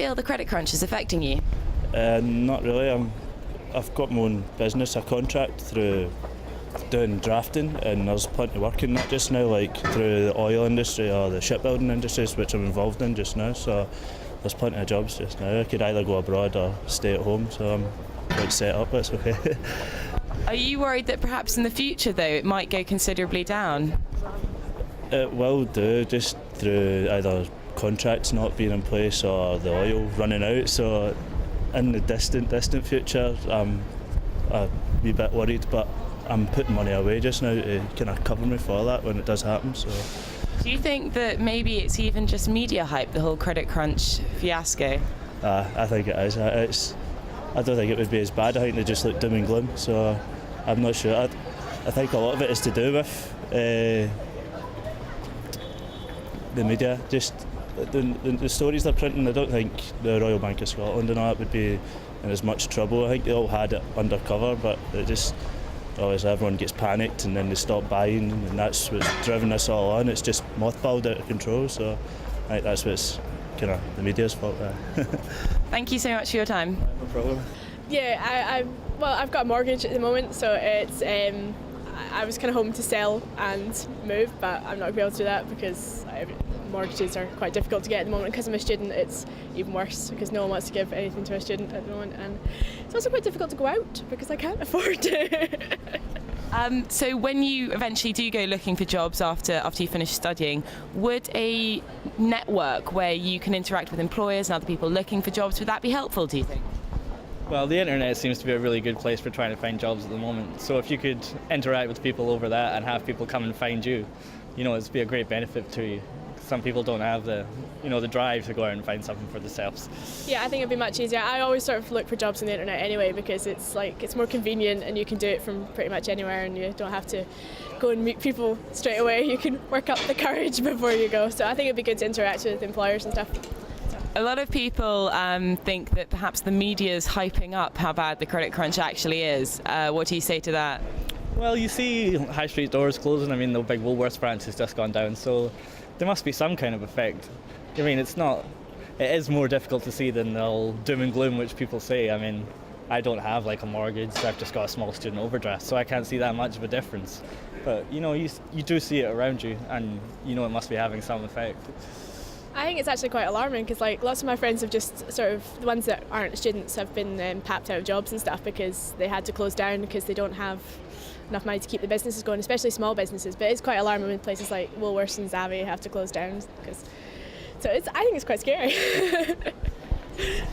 feel the credit crunch is affecting you? Not really. I've got my own business, a contract through doing drafting, and there's plenty of work in that just now, like through the oil industry or the shipbuilding industries, which I'm involved in just now. So there's plenty of jobs just now. I could either go abroad or stay at home, so I'm quite set up. It's okay. Are you worried that perhaps in the future, though, it might go considerably down? It will do, just through either contracts not being in place or the oil running out. So in the distant future, I'm a wee bit worried, but I'm putting money away just now to kind of cover me for that when it does happen. So, do you think that maybe it's even just media hype, the whole credit crunch fiasco? I think it is. I don't think it would be as bad. I think they just look doom and gloom. So I'm not sure. I think a lot of it is to do with the media. Just the stories they're printing. I don't think the Royal Bank of Scotland and all that would be in as much trouble. I think they all had it under cover, but it just obviously everyone gets panicked and then they stop buying, and that's what's driven us all on. It's just mothballed out of control. So I think that's what's kind of the media's fault there. Thank you so much for your time. No problem. Yeah, I've got a mortgage at the moment, so it's I was kind of hoping to sell and move, but I'm not going to be able to do that because mortgages are quite difficult to get at the moment. Because I'm a student, it's even worse because no one wants to give anything to a student at the moment, and it's also quite difficult to go out because I can't afford it. So when you eventually do go looking for jobs after you finish studying, would a network where you can interact with employers and other people looking for jobs, would that be helpful, do you think? Well, the internet seems to be a really good place for trying to find jobs at the moment. So if you could interact with people over that and have people come and find you, it'd be a great benefit to you. Some people don't have the drive to go out and find something for themselves. Yeah, I think it'd be much easier. I always sort of look for jobs on the internet anyway because it's more convenient and you can do it from pretty much anywhere and you don't have to go and meet people straight away. You can work up the courage before you go. So I think it'd be good to interact with employers and stuff. A lot of people think that perhaps the media's hyping up how bad the credit crunch actually is. What do you say to that? Well, you see high street doors closing. I mean, the big Woolworths branch has just gone down, so there must be some kind of effect. I mean, it is more difficult to see than the old doom and gloom which people say. I mean, I don't have like a mortgage, I've just got a small student overdraft, so I can't see that much of a difference. But you do see it around you, and it must be having some effect. I think it's actually quite alarming because lots of my friends have just sort of, the ones that aren't students have been papped out of jobs and stuff because they had to close down because they don't have enough money to keep the businesses going, especially small businesses. But it's quite alarming when places like Woolworths and Zavvi have to close down. I think it's quite scary.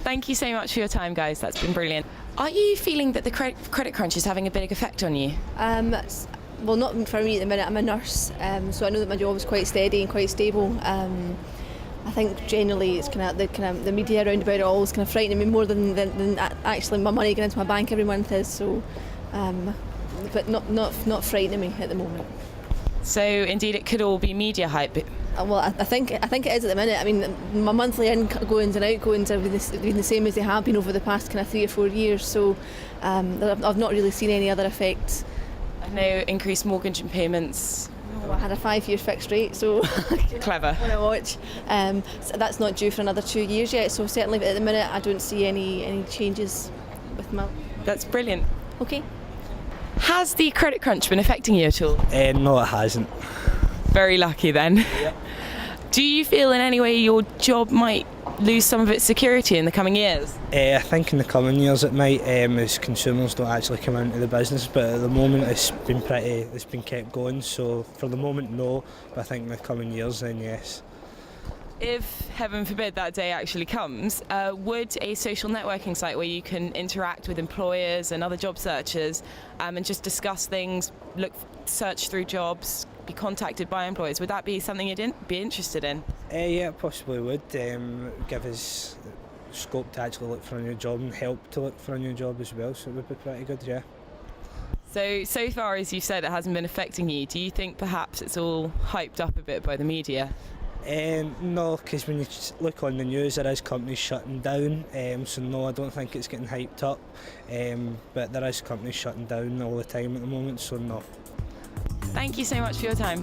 Thank you so much for your time, guys. That's been brilliant. Are you feeling that the credit crunch is having a big effect on you? Well, not for me at the minute. I'm a nurse, so I know that my job is quite steady and quite stable. I think generally it's the media around about it all is kind of frightening me more than actually my money going into my bank every month is. So, but not frightening me at the moment. So indeed, it could all be media hype. Well, I think it is at the minute. I mean, my monthly ingoings and outgoings have been the same as they have been over the past kind of 3 or 4 years. So I've not really seen any other effects. I know increased mortgage payments. I had a 5-year fixed rate, so clever. When I watch, so that's not due for another 2 years yet. So certainly at the minute, I don't see any changes with my. That's brilliant. Okay. Has the credit crunch been affecting you at all? No, it hasn't. Very lucky then. Yep. Do you feel in any way your job might lose some of its security in the coming years? I think in the coming years it might, as consumers don't actually come into the business, but at the moment it's been kept going, so for the moment no, but I think in the coming years then yes. If, heaven forbid, that day actually comes, would a social networking site where you can interact with employers and other job searchers and just discuss things, search through jobs, be contacted by employers, would that be something you'd be interested in? Yeah, it possibly would. Give us scope to actually look for a new job and help to look for a new job as well, so it would be pretty good, yeah. So far as you've said, it hasn't been affecting you. Do you think perhaps it's all hyped up a bit by the media? No, because when you look on the news there is companies shutting down, so no, I don't think it's getting hyped up, but there is companies shutting down all the time at the moment, so no. Thank you so much for your time.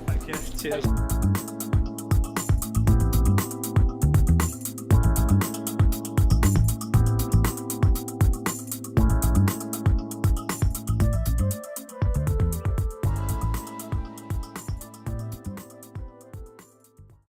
Thank you. Cheers.